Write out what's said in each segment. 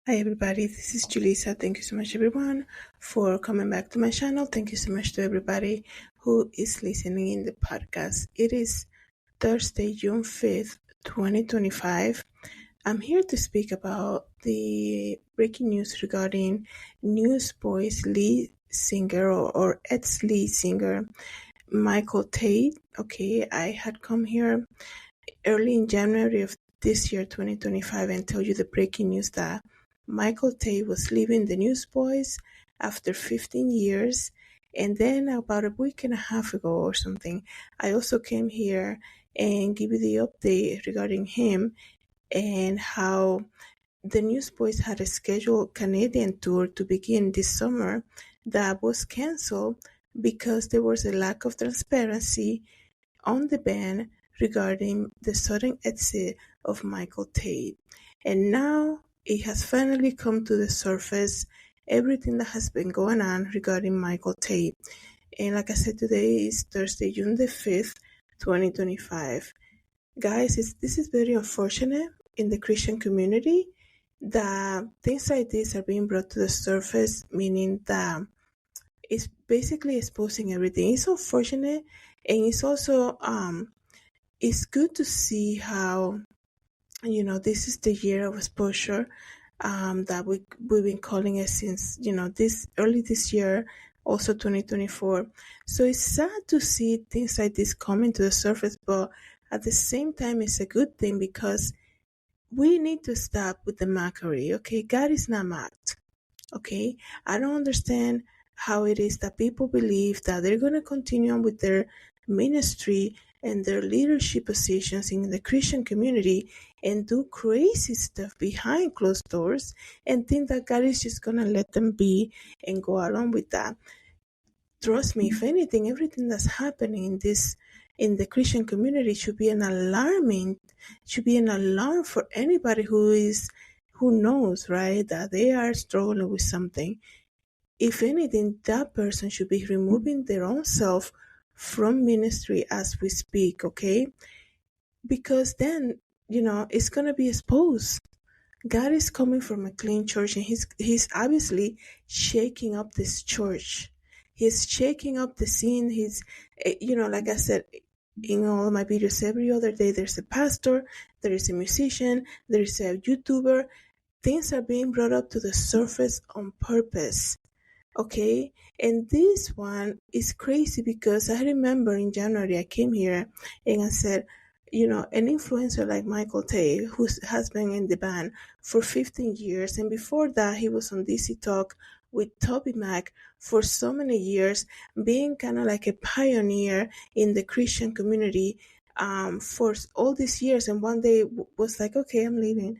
Hi everybody, this is Julissa. Thank you so much everyone for coming back to my channel. Thank you so much to everybody who is listening in the podcast. It is Thursday, June 5th, 2025. I'm here to speak about the breaking news regarding Newsboys lead singer or ex-lead singer Michael Tait. Okay, I had come here early in January of this year, 2025, and tell you the breaking news that Michael Tait was leaving the Newsboys after 15 years. And then about a week and a half ago or something, I also came here and give you the update regarding him and how the Newsboys had a scheduled Canadian tour to begin this summer that was canceled because there was a lack of transparency on the band regarding the sudden exit of Michael Tait. And now it has finally come to the surface, everything that has been going on regarding Michael Tait. And like I said, today is Thursday, June the 5th, 2025. Guys, this is very unfortunate in the Christian community that things like this are being brought to the surface, meaning that it's basically exposing everything. It's unfortunate, and it's also it's good to see how this is the year of exposure that we've been calling it since this early this year, also 2024. So it's sad to see things like this coming to the surface, but at the same time it's a good thing because we need to stop with the mockery. Okay, God is not mocked. Okay, I don't understand how it is that people believe that they're going to continue on with their ministry and their leadership positions in the Christian community and do crazy stuff behind closed doors and think that God is just going to let them be and go along with that. Trust me, if anything, everything that's happening in the Christian community should be an alarm for anybody who knows, right, that they are struggling with something. If anything, that person should be removing their own self from ministry as we speak, okay? Because then, it's going to be exposed. God is coming from a clean church, and he's obviously shaking up this church. He's shaking up the scene. He's, like I said in all of my videos every other day, there's a pastor, there is a musician, there is a YouTuber. Things are being brought up to the surface on purpose. Okay, and this one is crazy because I remember in January I came here and I said, an influencer like Michael Tait, who has been in the band for 15 years, and before that he was on DC Talk with Toby Mac for so many years, being kind of like a pioneer in the Christian community for all these years, and one day was like, okay, I'm leaving.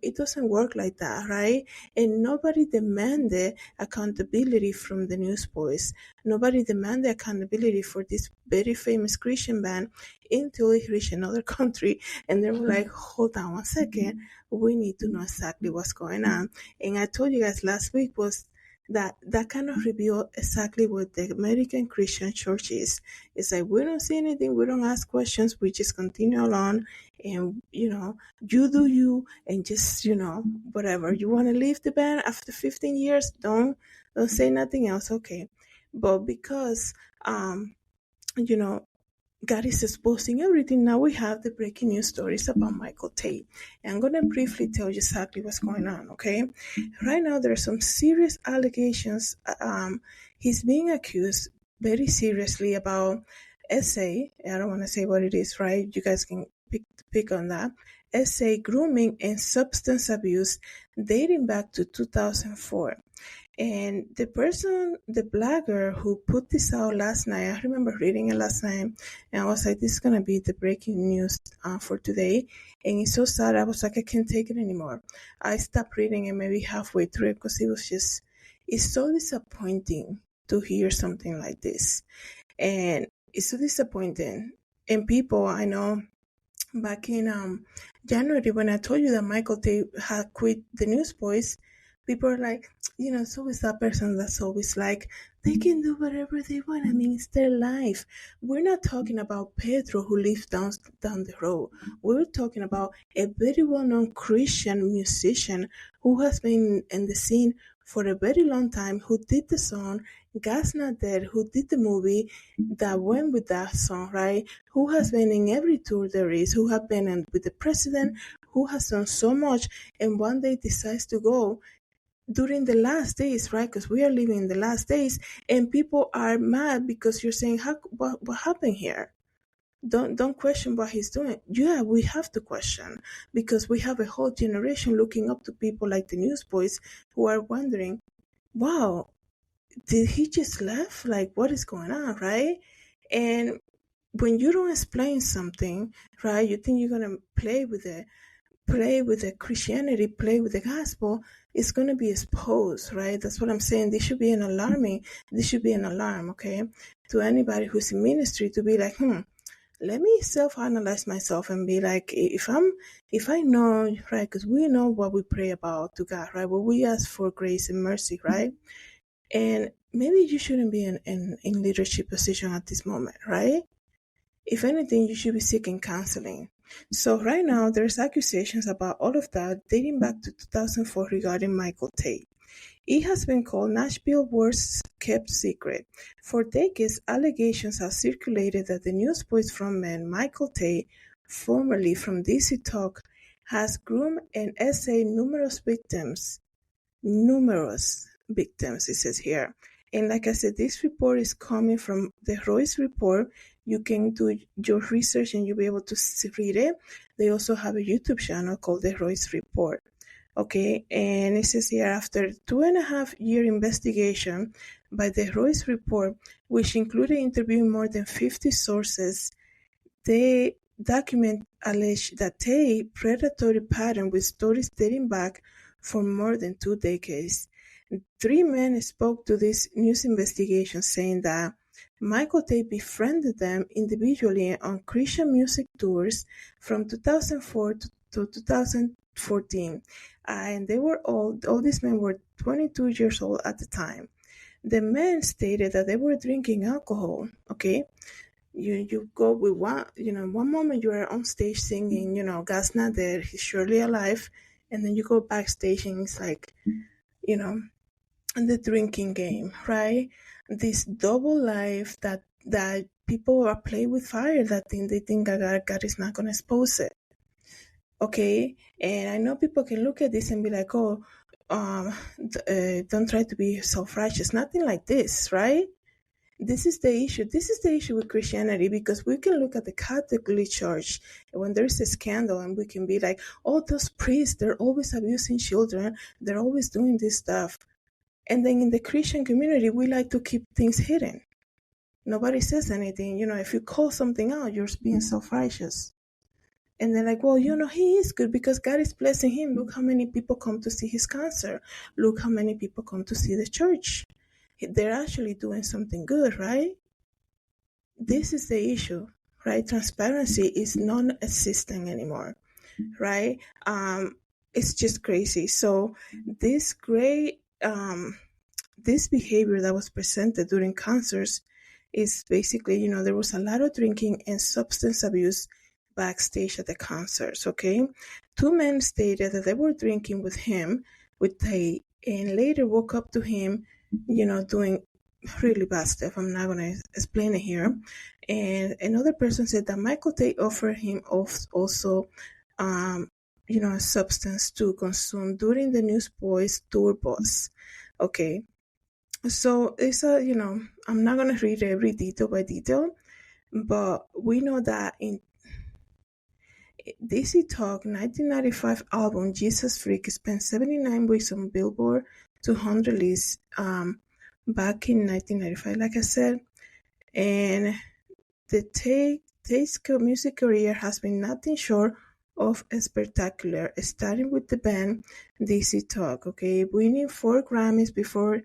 It doesn't work like that, right? And nobody demanded accountability from the Newsboys. Nobody demanded accountability for this very famous Christian band until it reached another country, and they were like, hold on one second, we need to know exactly what's going on. And I told you guys last week was that kind of revealed exactly what the American Christian church is. It's like, we don't see anything, we don't ask questions, we just continue along, and you do you, and just whatever. You want to leave the band after 15 years, don't say nothing else, okay? But because you know God is exposing everything, now we have the breaking news stories about Michael Tait. And I'm going to briefly tell you exactly what's going on, okay? Right now, there are some serious allegations. He's being accused very seriously about SA. I don't want to say what it is, right? You guys can pick on that. SA, grooming, and substance abuse dating back to 2004. And the blogger who put this out last night, I remember reading it last night, and I was like, this is going to be the breaking news for today. And it's so sad. I was like, I can't take it anymore. I stopped reading it maybe halfway through because it's so disappointing to hear something like this. And it's so disappointing. And people, I know, back in January, when I told you that Michael Tait had quit the Newsboys, people are like, it's always that person that's always like, They can do whatever they want. I mean, it's their life. We're not talking about Pedro who lives down the road. We're talking about a very well-known Christian musician who has been in the scene for a very long time, who did the song God's Not Dead, who did the movie that went with that song, right? Who has been in every tour there is, who have been in, with the president, who has done so much, and one day decides to go during the last days, right? Because we are living in the last days, and people are mad because you're saying, what happened here? Don't question what he's doing. Yeah, we have to question, because we have a whole generation looking up to people like the Newsboys who are wondering, wow, did he just left? Like, what is going on, right? And when you don't explain something, right, you think you're gonna play with the Christianity, play with the gospel, it's going to be exposed, right? That's what I'm saying. This should be this should be an alarm, okay, to anybody who's in ministry, to be like, let me self-analyze myself and be like, if I know, right, because we know what we pray about to God, right? What we ask for grace and mercy, right? And maybe you shouldn't be in leadership position at this moment, right? If anything, you should be seeking counseling. So right now, there's accusations about all of that dating back to 2004 regarding Michael Tait. It has been called Nashville's worst kept secret. For decades, allegations have circulated that the Newsboys frontman Michael Tait, formerly from DC Talk, has groomed and essayed numerous victims, it says here. And like I said, this report is coming from the Royce report. You can do your research and you'll be able to read it. They also have a YouTube channel called the Royce Report. Okay, and it says here, after 2.5-year investigation by the Royce Report, which included interviewing more than 50 sources, they document allege that Tait predatory pattern with stories dating back for more than 2 decades. 3 men spoke to this news investigation, saying that Michael Tait befriended them individually on Christian music tours from 2004 to 2014, and they were all these men were 22 years old at the time. The men stated that they were drinking alcohol. Okay, you go with one moment you are on stage singing, God's not dead, he's surely alive, and then you go backstage and it's like, the drinking game, right? This double life that people are playing with fire, that they think God is not gonna expose it. Okay, and I know people can look at this and be like, oh, don't try to be self-righteous. Nothing like this, right? This is the issue. This is the issue with Christianity, because we can look at the Catholic Church when there's a scandal and we can be like, oh, those priests, they're always abusing children. They're always doing this stuff. And then in the Christian community, we like to keep things hidden. Nobody says anything. If you call something out, you're being self-righteous. And they're like, well, he is good because God is blessing him. Look how many people come to see his concert. Look how many people come to see the church. They're actually doing something good, right? This is the issue, right? Transparency is non-existent anymore, right? It's just crazy. So this this behavior that was presented during concerts is basically, there was a lot of drinking and substance abuse backstage at the concerts, okay? 2 men stated that they were drinking with Tait, and later woke up to him, doing really bad stuff. I'm not going to explain it here. And another person said that Michael Tait offered him also, a substance to consume during the Newsboys tour bus. Okay. So it's I'm not going to read every detail by detail, but we know that in DC Talk 1995 album Jesus Freak spent 79 weeks on Billboard 200 list back in 1995, like I said. And the Tait's music career has been nothing short of spectacular, starting with the band DC Talk, okay, winning 4 Grammys before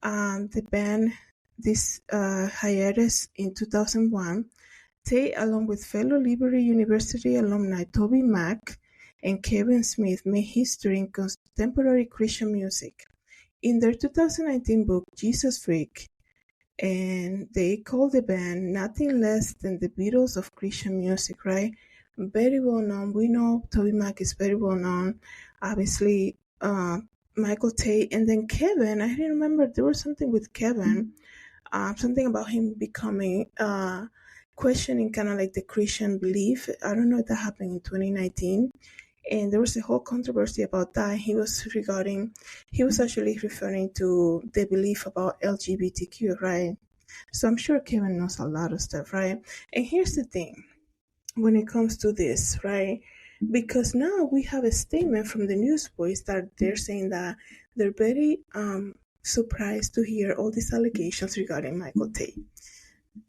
the band this hiatus in 2001. Tait, along with fellow Liberty University alumni Toby Mac and Kevin Smith, made history in contemporary Christian music. In their 2019 book, Jesus Freak, and they call the band nothing less than the Beatles of Christian music, right? Very well known. We know Toby Mac is very well known. Obviously, Michael Tait, and then Kevin. I didn't remember there was something with Kevin, something about him becoming questioning kind of like the Christian belief. I don't know if that happened in 2019, and there was a whole controversy about that. He was actually referring to the belief about LGBTQ, right? So I'm sure Kevin knows a lot of stuff, right? And here's the thing when it comes to this, right? Because now we have a statement from the Newsboys that they're saying that they're very surprised to hear all these allegations regarding Michael Tait.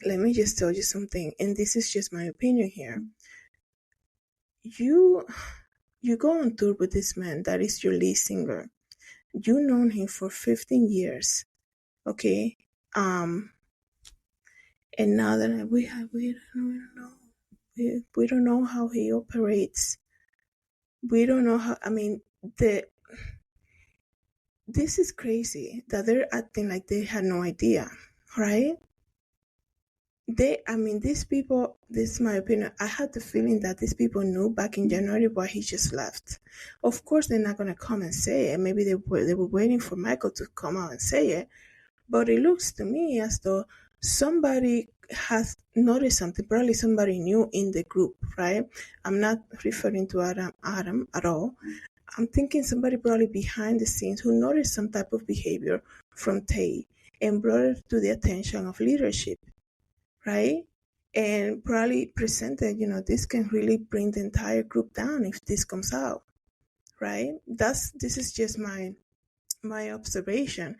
Let me just tell you something, and this is just my opinion here. You go on tour with this man that is your lead singer. You've known him for 15 years, okay? And now that we don't know. We don't know how he operates. We don't know how. I mean, this is crazy that they're acting like they had no idea, right? These people. This is my opinion. I had the feeling that these people knew back in January why he just left. Of course, they're not gonna come and say it. Maybe they were waiting for Michael to come out and say it. But it looks to me as though somebody has noticed something, probably somebody new in the group, right? I'm not referring to Adam at all. I'm thinking somebody probably behind the scenes who noticed some type of behavior from Tay and brought it to the attention of leadership, right? And probably presented, this can really bring the entire group down if this comes out, right? This is just my observation.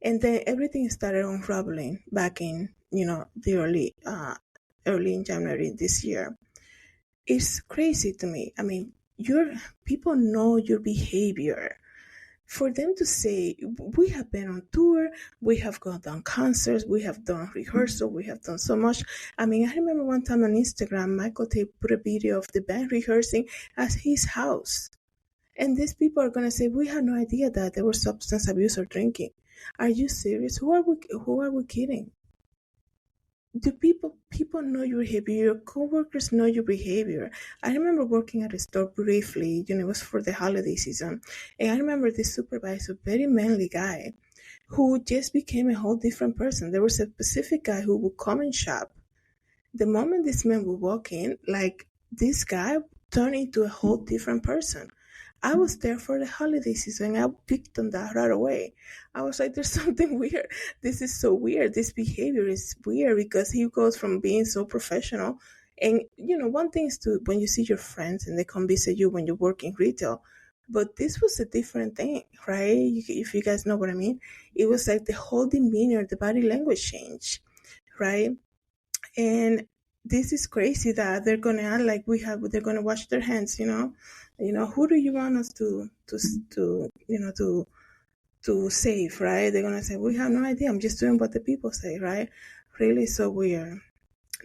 And then everything started unraveling back in, the early in January this year. It's crazy to me. I mean, your people know your behavior. For them to say, we have been on tour, we have gone on concerts, we have done rehearsal, we have done so much. I mean, I remember one time on Instagram, Michael Tait put a video of the band rehearsing at his house. And these people are gonna say, we had no idea that there was substance abuse or drinking. Are you serious? Who are we kidding? Do people know your behavior? Your coworkers know your behavior. I remember working at a store briefly, it was for the holiday season. And I remember this supervisor, very manly guy, who just became a whole different person. There was a specific guy who would come and shop. The moment this man would walk in, like this guy turned into a whole different person. I was there for the holiday season. I picked on that right away. I was like, there's something weird. This is so weird. This behavior is weird because he goes from being so professional. And, one thing is to when you see your friends and they come visit you when you work in retail. But this was a different thing, right? If you guys know what I mean. It was like the whole demeanor, the body language changed, right? And this is crazy that they're gonna act like they're gonna wash their hands, who do you want us to save, right? They're gonna say, we have no idea, I'm just doing what the people say, right? Really so weird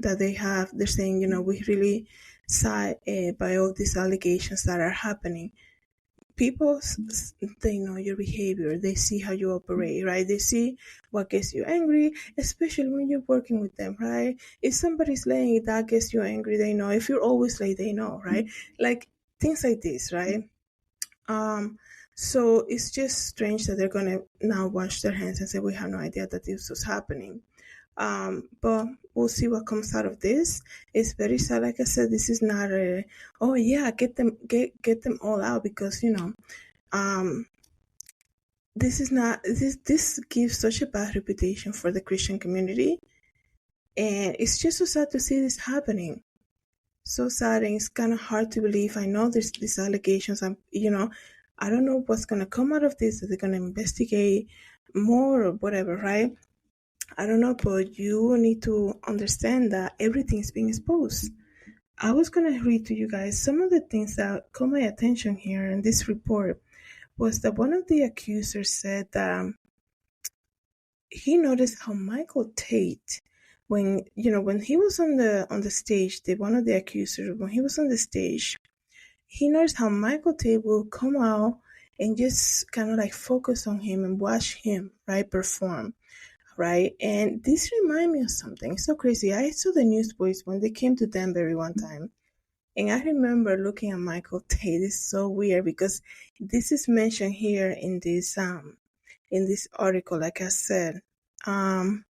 that they're saying, we really side by all these allegations that are happening. People, they know your behavior, they see how you operate, right? They see what gets you angry, especially when you're working with them, right? If somebody's late, that gets you angry, they know. If you're always late, they know, right? Like things like this, right? So it's just strange that they're gonna now wash their hands and say we have no idea that this was happening. But we'll see what comes out of this. It's very sad. Like I said, this is not oh yeah, get them all out because this is not this gives such a bad reputation for the Christian community, and it's just so sad to see this happening. So sad, and it's kind of hard to believe. I know there's these allegations. I don't know what's gonna come out of this. Are they gonna investigate more or whatever, right? I don't know, but you need to understand that everything is being exposed. I was going to read to you guys some of the things that caught my attention here in this report was that one of the accusers said that he noticed how Michael Tait, when he was on the stage, one of the accusers, when he was on the stage, he noticed how Michael Tait will come out and just kind of like focus on him and watch him, right, perform. right? And this remind me of something so crazy. I saw the Newsboys when they came to Danbury one time, and I remember looking at Michael Tate. It's so weird because this is mentioned here in this article. Like I said, um,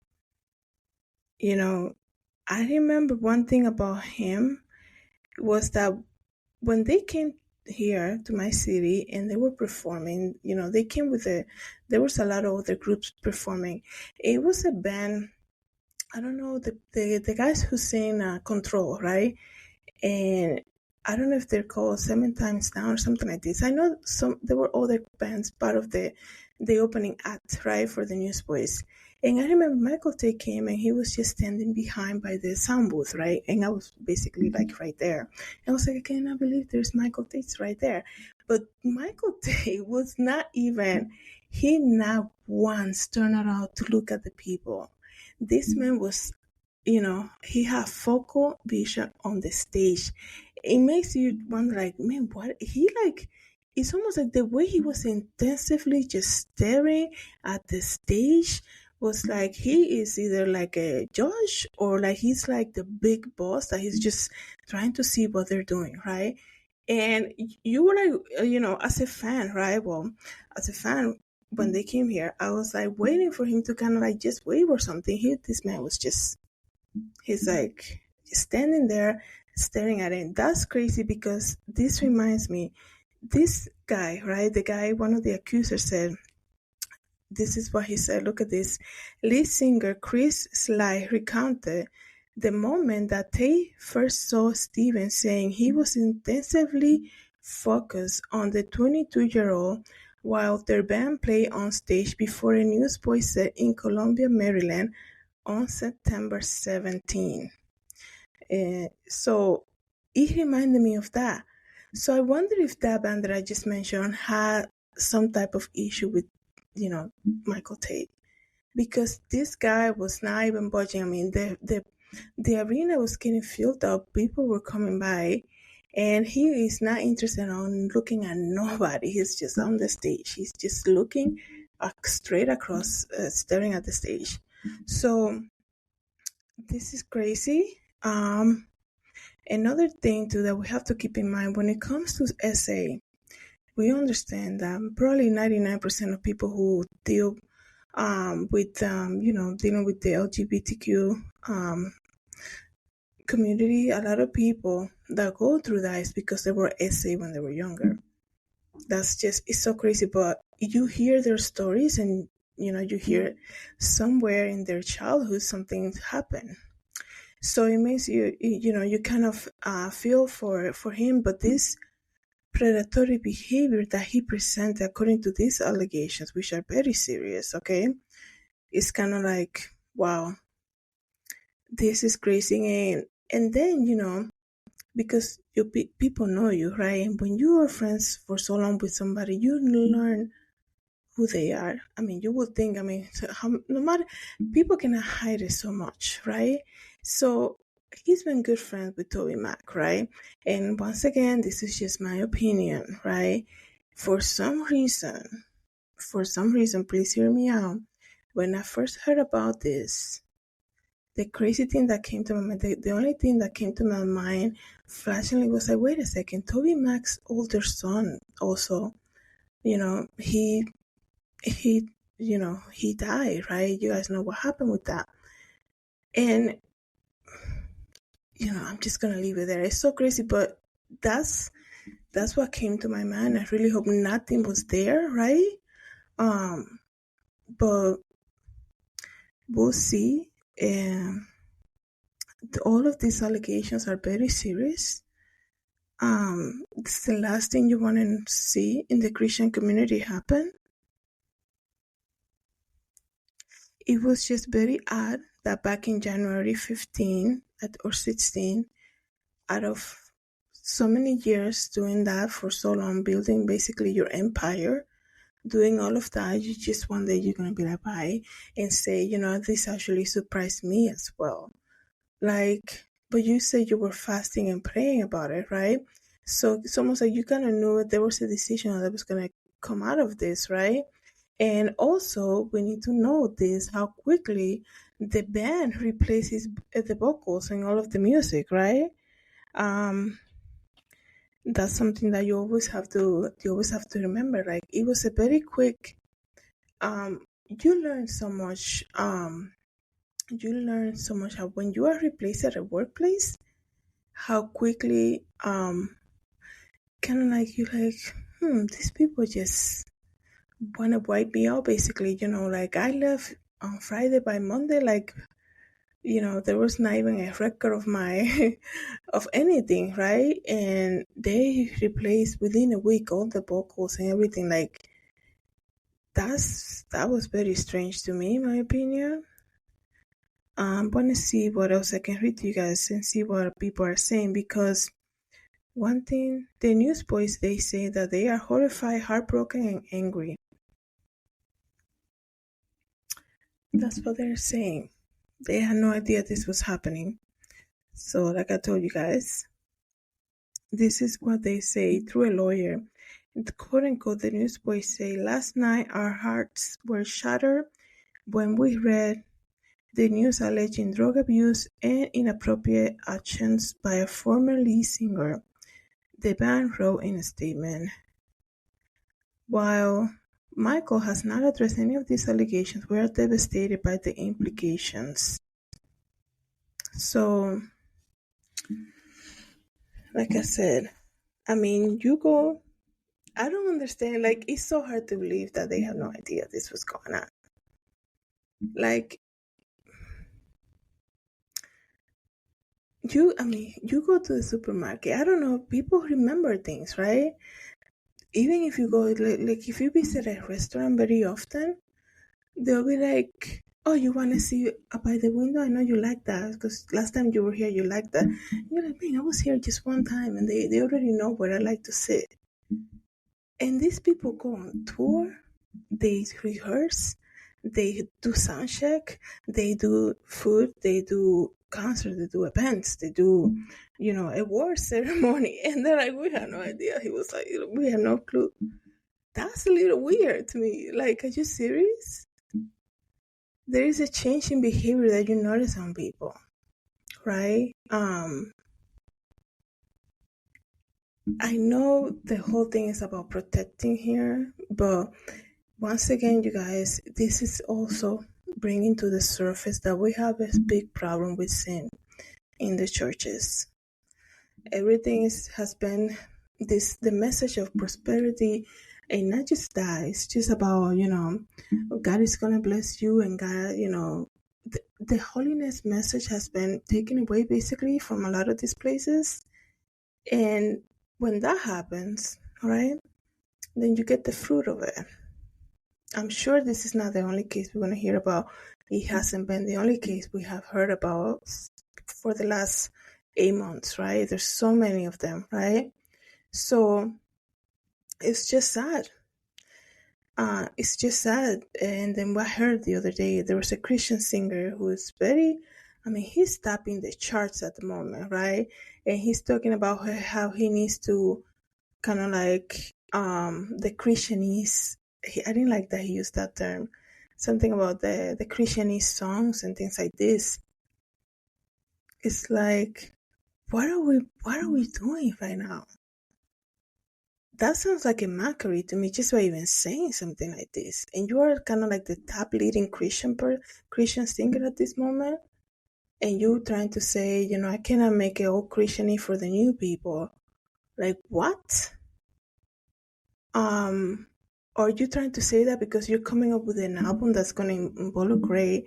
you know, I remember one thing about him was that when they came here to my city and they were performing, they came with there was a lot of other groups performing. It was a band. I don't know the guys who sing Control, right? And I don't know if they're called Seven Times Down or something like this. I know there were other bands part of the opening act, right, for the Newsboys. And I remember Michael Tate came and he was just standing behind by the sound booth, right? And I was basically like right there. And I was like, I cannot believe there's Michael Tate right there. But Michael Tate was not even, he not once turned around to look at the people. This man was, he had focal vision on the stage. It makes you wonder, like, man, what he like? It's almost like the way he was intensively just staring at the stage was like he is either like a judge or like he's like the big boss that he's just trying to see what they're doing, right? And you were like, as a fan, right? Well, as a fan, when they came here, I was like waiting for him to kind of like just wave or something. This man was just, he's like standing there staring at it. That's crazy because this reminds me, this guy, right? The guy, one of the accusers said, this is what he said. Look at this. Lead singer Chris Sly recounted the moment that they first saw Steven, saying he was intensively focused on the 22-year-old while their band played on stage before a Newsboys set in Columbia, Maryland on September 17. So it reminded me of that. So I wonder if that band that I just mentioned had some type of issue with, Michael Tate, because this guy was not even budging. I mean, the arena was getting filled up. People were coming by, and he is not interested on looking at nobody. He's just on the stage. He's just looking straight across, staring at the stage. So this is crazy. Another thing too that we have to keep in mind when it comes to SA, we understand that probably 99% of people who deal with dealing with the LGBTQ community, a lot of people that go through that is because they were SA when they were younger. That's just, it's so crazy. But you hear their stories and you hear somewhere in their childhood something happened. So it makes you kind of feel for him. But this predatory behavior that he presented, according to these allegations, which are very serious, okay, it's kind of like, wow, this is crazy. And then, because people know you, right? And when you are friends for so long with somebody, you learn who they are. I mean, you would think, no matter, people cannot hide it so much, right? So he's been good friends with Toby Mac, right? And once again, this is just my opinion, right? For some reason, please hear me out. When I first heard about this, the crazy thing that came to my mind, the only thing that came to my mind flashingly was like, wait a second, Toby Mac's older son also, he he died, right? You guys know what happened with that. And, I'm just going to leave it there. It's so crazy, but that's what came to my mind. I really hope nothing was there, right? But we'll see. All of these allegations are very serious. It's the last thing you want to see in the Christian community happen. It was just very odd that back in January 15 or 16, out of so many years doing that for so long, building basically your empire, doing all of that, you just one day you're going to be like, bye, and say, this actually surprised me as well. Like, but you said you were fasting and praying about it, right? So it's almost like you kind of knew there was a decision that was going to come out of this, right? And also, we need to notice how quickly the band replaces the vocals and all of the music, right? Um, that's something that you always have to remember. Like it was a very quick. You learn so much. You learn so much how when you are replaced at a workplace, how quickly kind of like you like these people just want to wipe me out basically, like I left on Friday. By Monday, like there was not even a record of my of anything, right? And they replaced within a week all the vocals and everything. Like that was very strange to me, in my opinion. I'm gonna see what else I can read to you guys and see what people are saying, because one thing, the Newsboys, they say that they are horrified, heartbroken, and angry. That's what they're saying. They had no idea this was happening. So, like I told you guys, this is what they say through a lawyer. Quote unquote, the Newsboys say, last night our hearts were shattered when we read the news alleging drug abuse and inappropriate actions by a former lead singer, the band wrote in a statement. While Michael has not addressed any of these allegations, we are devastated by the implications. So, like I said, I mean, I don't understand. Like, it's so hard to believe that they have no idea this was going on. Like, you go to the supermarket. I don't know, people remember things, right? Even if you go, like if you visit a restaurant very often, they'll be like, oh, you want to see by the window? I know you like that because last time you were here, you liked that. And you're like, man, I was here just one time, and they already know where I like to sit. And these people go on tour, they rehearse, they do sound check, they do food, they do concerts, they do events, they do, award ceremony. And they're like, we had no idea. He was like, we had no clue. That's a little weird to me. Like, are you serious? There is a change in behavior that you notice on people, right? I know the whole thing is about protecting here, but once again, you guys, this is also bringing to the surface that we have a big problem with sin in the churches. Everything has been the message of prosperity, and not just that. It's just about God is gonna bless you, and God, the holiness message has been taken away basically from a lot of these places. And when that happens, all right, then you get the fruit of it. I'm sure this is not the only case we're going to hear about. It hasn't been the only case we have heard about for the last 8 months, right? There's so many of them, right? So it's just sad. It's just sad. And then what I heard the other day, there was a Christian singer who is he's topping the charts at the moment, right? And he's talking about how he needs to kind of like the Christianese. I didn't like that he used that term. Something about the Christianese songs and things like this. It's like, what are we doing right now? That sounds like a mockery to me, just by even saying something like this. And you are kind of like the top leading Christian singer at this moment, and you trying to say, I cannot make it all Christiany for the new people. Like what? Are you trying to say that because you're coming up with an album that's going to involucrate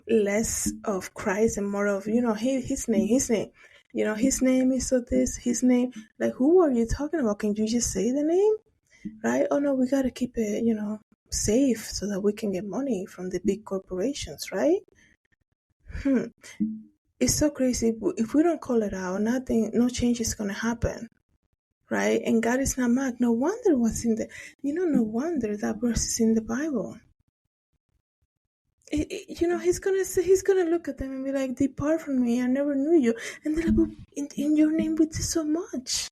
less of Christ and more of, his name, his name is so this, his name, like, who are you talking about? Can you just say the name? Right? Oh no, we got to keep it, safe so that we can get money from the big corporations, right? It's so crazy. If we don't call it out, no change is going to happen. Right? And God is not mad. No wonder no wonder that verse is in the Bible. He's gonna look at them and be like, depart from me, I never knew you. And they're like, in your name we did so much.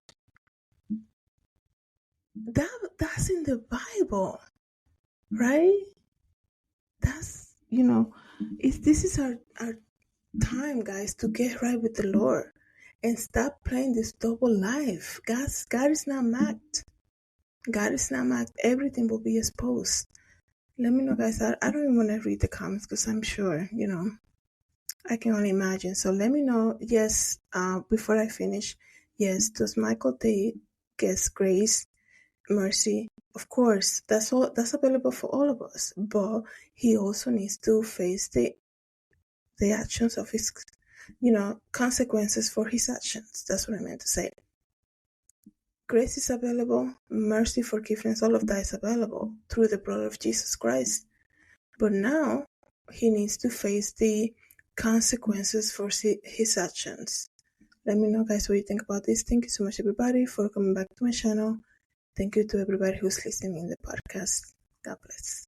That's in the Bible. right? That's, this is our time, guys, to get right with the Lord and stop playing this double life. God is not mocked. God is not mocked. Everything will be exposed. Let me know, guys. I don't even want to read the comments because I'm sure, I can only imagine. So let me know. Yes, before I finish, yes, does Michael Tate get grace, mercy? Of course, that's all. That's available for all of us. But he also needs to face the actions of his, consequences for his actions. That's what I meant to say. Grace is available, mercy, forgiveness, all of that is available through the blood of Jesus Christ. But now he needs to face the consequences for his actions. Let me know, guys, what you think about this. Thank you so much, everybody, for coming back to my channel. Thank you to everybody who's listening in the podcast. God bless.